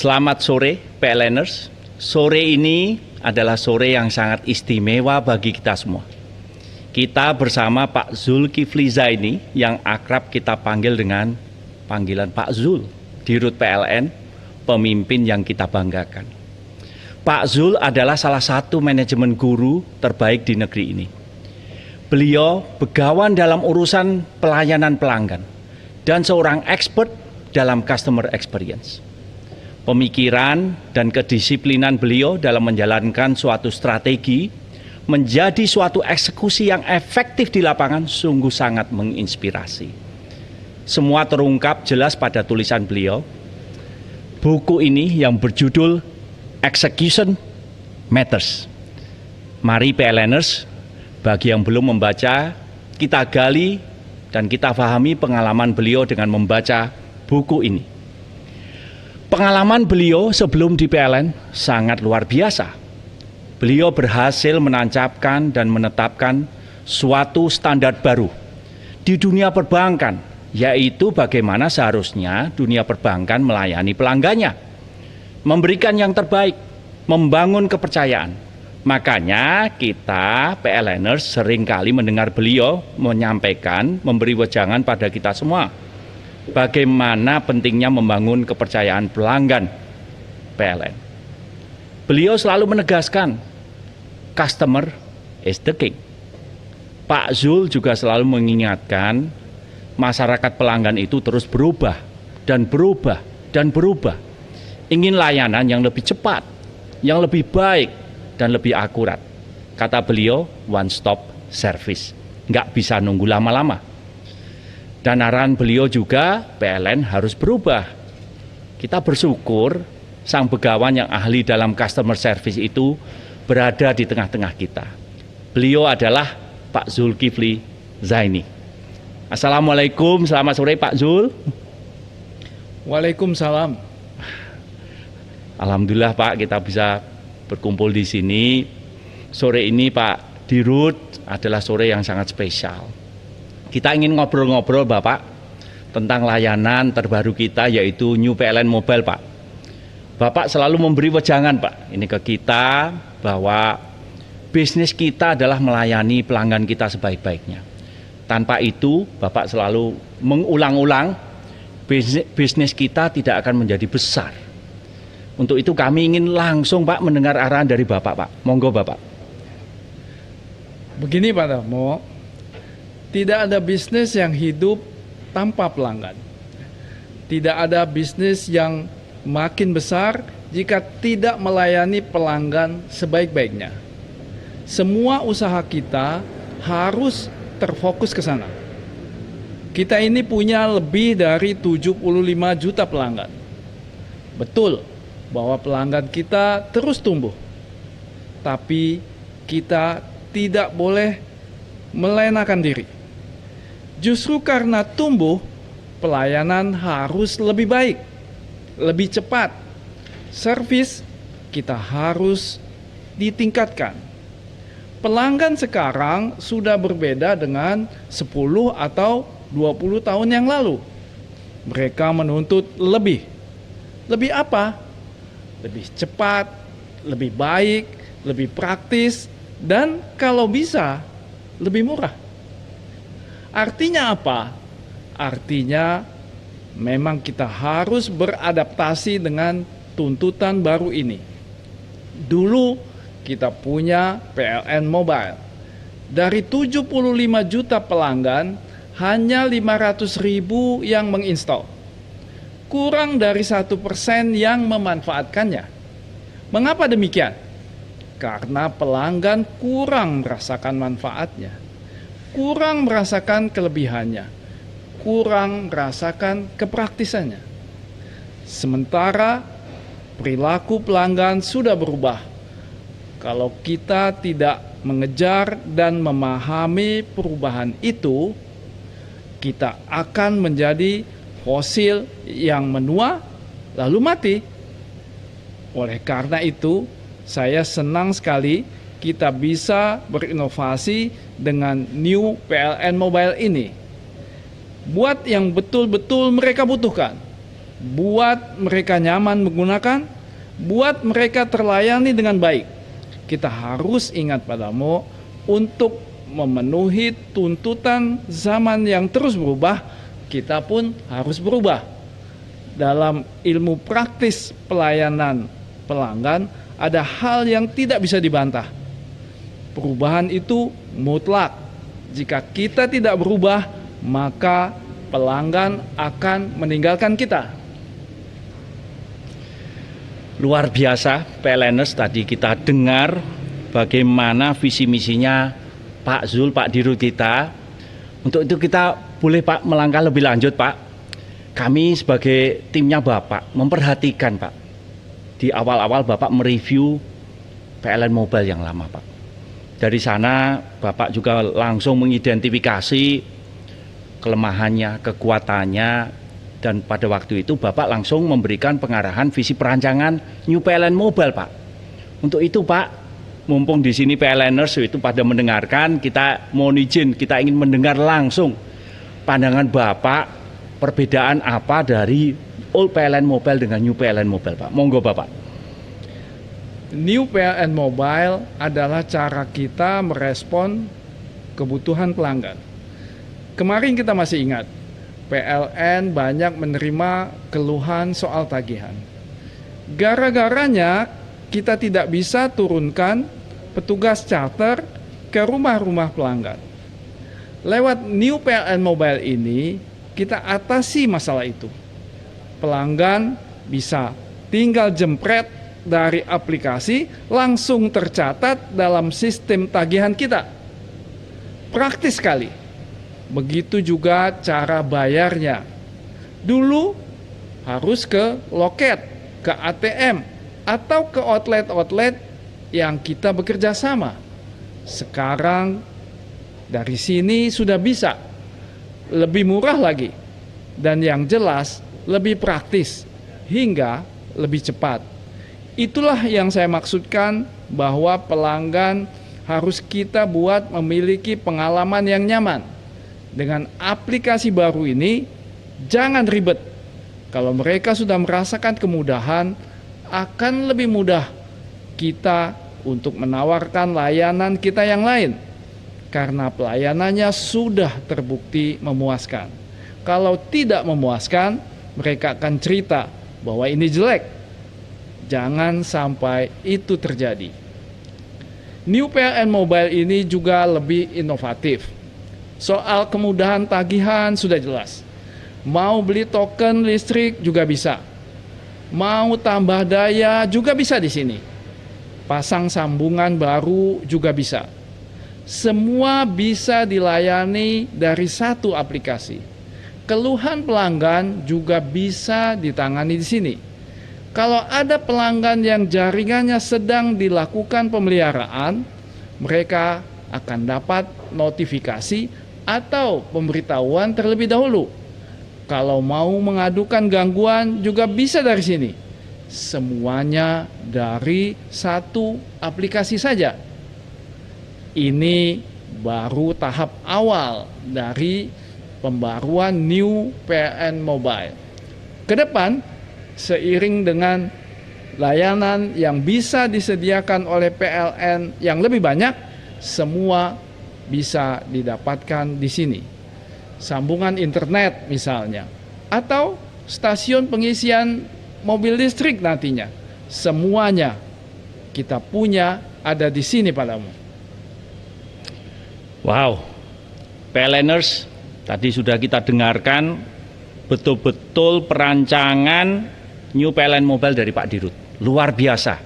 Selamat sore PLNers. Sore ini adalah sore yang sangat istimewa bagi kita semua. Kita bersama Pak Zulkifli Zaini yang akrab kita panggil dengan panggilan Pak Zul di Rut PLN, pemimpin yang kita banggakan. Pak Zul adalah salah satu manajemen guru terbaik di negeri ini. Beliau begawan dalam urusan pelayanan pelanggan dan seorang expert dalam customer experience. Pemikiran dan kedisiplinan beliau dalam menjalankan suatu strategi menjadi suatu eksekusi yang efektif di lapangan sungguh sangat menginspirasi. Semua terungkap jelas pada tulisan beliau. Buku ini yang berjudul Execution Matters. Mari PLNers, bagi yang belum membaca, kita gali dan kita pahami pengalaman beliau dengan membaca buku ini. Pengalaman beliau sebelum di PLN sangat luar biasa. Beliau berhasil menancapkan dan menetapkan suatu standar baru di dunia perbankan, yaitu bagaimana seharusnya dunia perbankan melayani pelanggannya, memberikan yang terbaik, membangun kepercayaan. Makanya kita PLNers seringkali mendengar beliau menyampaikan, memberi wejangan pada kita semua bagaimana pentingnya membangun kepercayaan pelanggan PLN. Beliau selalu menegaskan, customer is the king. Pak Zul juga selalu mengingatkan, masyarakat pelanggan itu terus berubah dan berubah dan berubah. Ingin layanan yang lebih cepat, yang lebih baik, dan lebih akurat. Kata beliau, one stop service. Nggak bisa nunggu lama-lama. Dan arahan beliau juga, PLN harus berubah. Kita bersyukur sang begawan yang ahli dalam customer service itu berada di tengah-tengah kita. Beliau adalah Pak Zulkifli Zaini. Assalamualaikum, selamat sore Pak Zul. Waalaikumsalam. Alhamdulillah Pak, kita bisa berkumpul di sini. Sore ini Pak di Rut adalah sore yang sangat spesial. Kita ingin ngobrol-ngobrol Bapak tentang layanan terbaru kita, yaitu New PLN Mobile Pak. Bapak selalu memberi wejangan Pak ini ke kita bahwa bisnis kita adalah melayani pelanggan kita sebaik-baiknya. Tanpa itu Bapak selalu mengulang-ulang, bisnis kita tidak akan menjadi besar. Untuk itu kami ingin langsung Pak mendengar arahan dari Bapak Pak. Monggo Bapak. Begini Pak Darmo, tidak ada bisnis yang hidup tanpa pelanggan. Tidak ada bisnis yang makin besar jika tidak melayani pelanggan sebaik-baiknya. Semua usaha kita harus terfokus ke sana. Kita ini punya lebih dari 75 juta pelanggan. Betul bahwa pelanggan kita terus tumbuh. Tapi kita tidak boleh melenakan diri. Justru karena tumbuh, pelayanan harus lebih baik, lebih cepat. Servis kita harus ditingkatkan. Pelanggan sekarang sudah berbeda dengan 10 atau 20 tahun yang lalu. Mereka menuntut lebih. Lebih apa? Lebih cepat, lebih baik, lebih praktis, dan kalau bisa, lebih murah. Artinya apa? Artinya memang kita harus beradaptasi dengan tuntutan baru ini. Dulu kita punya PLN Mobile. Dari 75 juta pelanggan, hanya 500.000 yang menginstal. Kurang dari 1% yang memanfaatkannya. Mengapa demikian? Karena pelanggan kurang merasakan manfaatnya. Kurang merasakan kelebihannya, kurang merasakan kepraktisannya. Sementara perilaku pelanggan sudah berubah. Kalau kita tidak mengejar dan memahami perubahan itu, kita akan menjadi fosil yang menua lalu mati. Oleh karena itu, saya senang sekali kita bisa berinovasi dengan New PLN Mobile ini. Buat yang betul-betul mereka butuhkan. buat mereka nyaman menggunakan, buat mereka terlayani dengan baik. Kita harus ingat padamu, untuk memenuhi tuntutan zaman yang terus berubah, kita pun harus berubah. Dalam ilmu praktis pelayanan pelanggan, ada hal yang tidak bisa dibantah. Perubahan itu mutlak. Jika kita tidak berubah, maka pelanggan akan meninggalkan kita. Luar biasa, PLNers, tadi kita dengar bagaimana visi misinya Pak Zul, Pak Dirut kita. Untuk itu kita boleh Pak melangkah lebih lanjut Pak. Kami sebagai timnya Bapak memperhatikan Pak, di awal-awal Bapak mereview PLN Mobile yang lama Pak. Dari sana Bapak juga langsung mengidentifikasi kelemahannya, kekuatannya, dan pada waktu itu Bapak langsung memberikan pengarahan visi perancangan New PLN Mobile Pak. Untuk itu Pak, mumpung di sini PLNers itu pada mendengarkan, kita mohon izin, kita ingin mendengar langsung pandangan Bapak, perbedaan apa dari old PLN Mobile dengan New PLN Mobile Pak. Monggo Bapak. New PLN Mobile adalah cara kita merespon kebutuhan pelanggan. Kemarin kita masih ingat, PLN banyak menerima keluhan soal tagihan. Gara-garanya kita tidak bisa turunkan petugas charter ke rumah-rumah pelanggan. Lewat New PLN Mobile ini, kita atasi masalah itu. Pelanggan bisa tinggal jempret dari aplikasi, langsung tercatat dalam sistem tagihan kita. Praktis sekali. Begitu juga cara bayarnya. Dulu harus ke loket, ke ATM, atau ke outlet-outlet yang kita bekerja sama. Sekarang dari sini sudah bisa. Lebih murah lagi. Dan yang jelas lebih praktis hingga lebih cepat. Itulah yang saya maksudkan, bahwa pelanggan harus kita buat memiliki pengalaman yang nyaman. Dengan aplikasi baru ini, jangan ribet. Kalau mereka sudah merasakan kemudahan, akan lebih mudah kita untuk menawarkan layanan kita yang lain. Karena pelayanannya sudah terbukti memuaskan. Kalau tidak memuaskan, mereka akan cerita bahwa ini jelek. Jangan sampai itu terjadi. New PLN Mobile ini juga lebih inovatif. Soal kemudahan tagihan sudah jelas. Mau beli token listrik juga bisa. Mau tambah daya juga bisa di sini. Pasang sambungan baru juga bisa. Semua bisa dilayani dari satu aplikasi. Keluhan pelanggan juga bisa ditangani di sini. Kalau ada pelanggan yang jaringannya sedang dilakukan pemeliharaan, mereka akan dapat notifikasi atau pemberitahuan terlebih dahulu. Kalau mau mengadukan gangguan juga bisa dari sini. Semuanya dari satu aplikasi saja. Ini baru tahap awal dari pembaruan New PLN Mobile. Kedepan, seiring dengan layanan yang bisa disediakan oleh PLN yang lebih banyak, semua bisa didapatkan di sini. Sambungan internet misalnya, atau stasiun pengisian mobil listrik nantinya. Semuanya kita punya ada di sini padamu. Wow, PLNers, tadi sudah kita dengarkan betul-betul perancangan New PLN Mobile dari Pak Dirut. Luar biasa.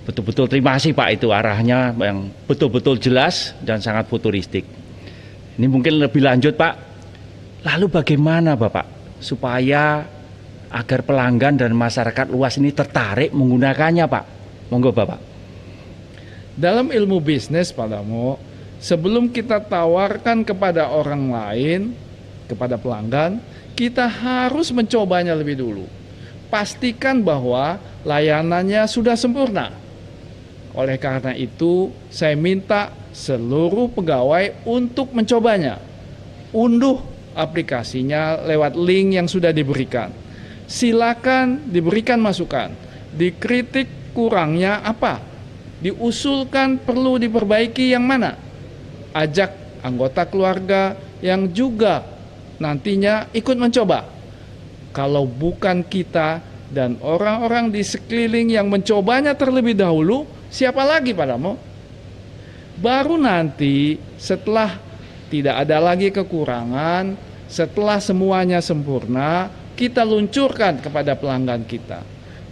Betul-betul terima kasih Pak, itu arahnya yang betul-betul jelas dan sangat futuristik. Ini mungkin lebih lanjut Pak. Lalu bagaimana Bapak supaya agar pelanggan dan masyarakat luas ini tertarik menggunakannya Pak? Monggo Bapak. Dalam ilmu bisnis padamu, sebelum kita tawarkan kepada orang lain, kepada pelanggan, kita harus mencobanya lebih dulu. Pastikan bahwa layanannya sudah sempurna. Oleh karena itu, saya minta seluruh pegawai untuk mencobanya. Unduh aplikasinya lewat link yang sudah diberikan. silakan diberikan masukan, dikritik kurangnya apa, diusulkan perlu diperbaiki yang mana, ajak anggota keluarga yang juga nantinya ikut mencoba. Kalau bukan kita dan orang-orang di sekeliling yang mencobanya terlebih dahulu, siapa lagi padamu? Baru nanti setelah tidak ada lagi kekurangan, setelah semuanya sempurna, kita luncurkan kepada pelanggan kita.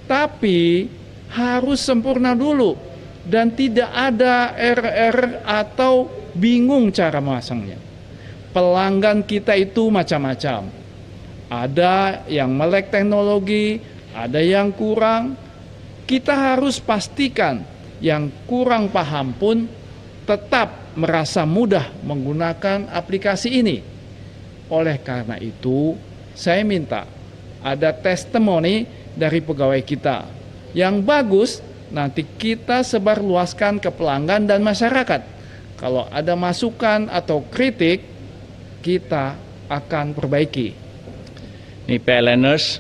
Tapi harus sempurna dulu dan tidak ada error atau bingung cara memasangnya. Pelanggan kita itu macam-macam. Ada yang melek teknologi, ada yang kurang. Kita harus pastikan yang kurang paham pun tetap merasa mudah menggunakan aplikasi ini. Oleh karena itu, saya minta ada testimoni dari pegawai kita. Yang bagus nanti kita sebarluaskan ke pelanggan dan masyarakat. Kalau ada masukan atau kritik, kita akan perbaiki. Nih PLNers,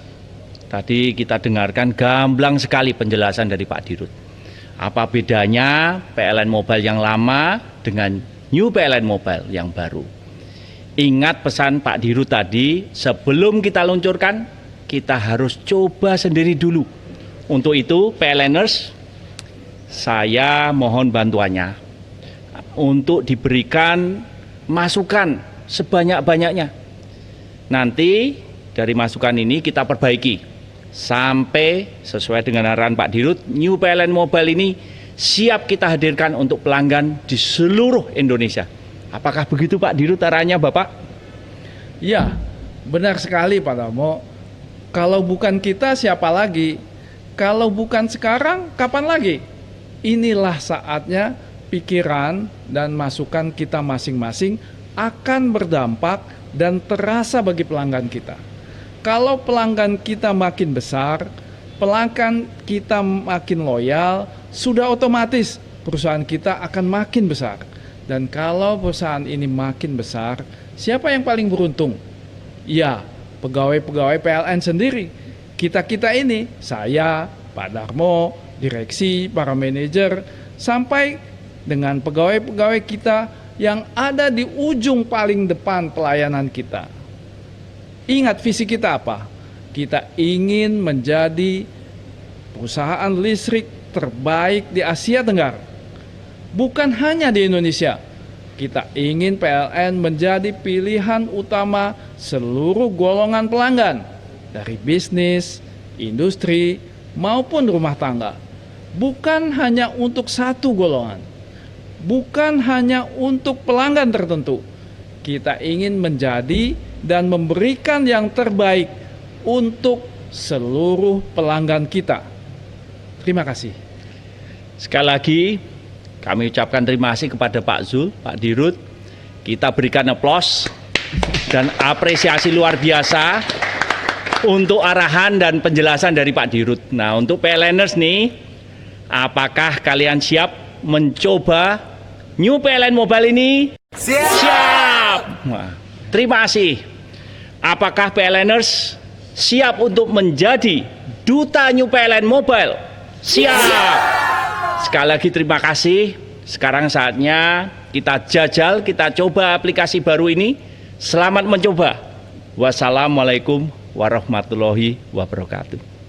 tadi kita dengarkan gamblang sekali penjelasan dari Pak Dirut. Apa bedanya PLN Mobile yang lama dengan New PLN Mobile yang baru? Ingat pesan Pak Dirut tadi, sebelum kita luncurkan, kita harus coba sendiri dulu. Untuk itu, PLNers, saya mohon bantuannya untuk diberikan masukan sebanyak-banyaknya. Nanti dari masukan ini kita perbaiki sampai sesuai dengan arahan Pak Dirut, New PLN Mobile ini siap kita hadirkan untuk pelanggan di seluruh Indonesia. Apakah begitu Pak Dirut arahnya Bapak? Ya, benar sekali Pak Damo. Kalau bukan kita siapa lagi? Kalau bukan sekarang, kapan lagi? Inilah saatnya pikiran dan masukan kita masing-masing akan berdampak dan terasa bagi pelanggan kita. Kalau pelanggan kita makin besar, pelanggan kita makin loyal, sudah otomatis perusahaan kita akan makin besar. Dan kalau perusahaan ini makin besar, siapa yang paling beruntung? Ya, pegawai-pegawai PLN sendiri. Kita-kita ini, saya, Pak Darmo, direksi, para manajer, sampai dengan pegawai-pegawai kita yang ada di ujung paling depan pelayanan kita. Ingat visi kita apa? Kita ingin menjadi perusahaan listrik terbaik di Asia Tenggara. Bukan hanya di Indonesia, kita ingin PLN menjadi pilihan utama seluruh golongan pelanggan, dari bisnis, industri, maupun rumah tangga. Bukan hanya untuk satu golongan, bukan hanya untuk pelanggan tertentu. Kita ingin menjadi dan memberikan yang terbaik untuk seluruh pelanggan kita. Terima kasih. Sekali lagi, kami ucapkan terima kasih kepada Pak Zul, Pak Dirut. Kita berikan aplaus dan apresiasi luar biasa untuk arahan dan penjelasan dari Pak Dirut. Nah, untuk PLNers nih, apakah kalian siap mencoba New PLN Mobile ini? Siap! Wah, terima kasih. Apakah PLNers siap untuk menjadi duta New PLN Mobile? Siap! Sekali lagi terima kasih. Sekarang saatnya kita jajal, kita coba aplikasi baru ini. Selamat mencoba. Wassalamualaikum warahmatullahi wabarakatuh.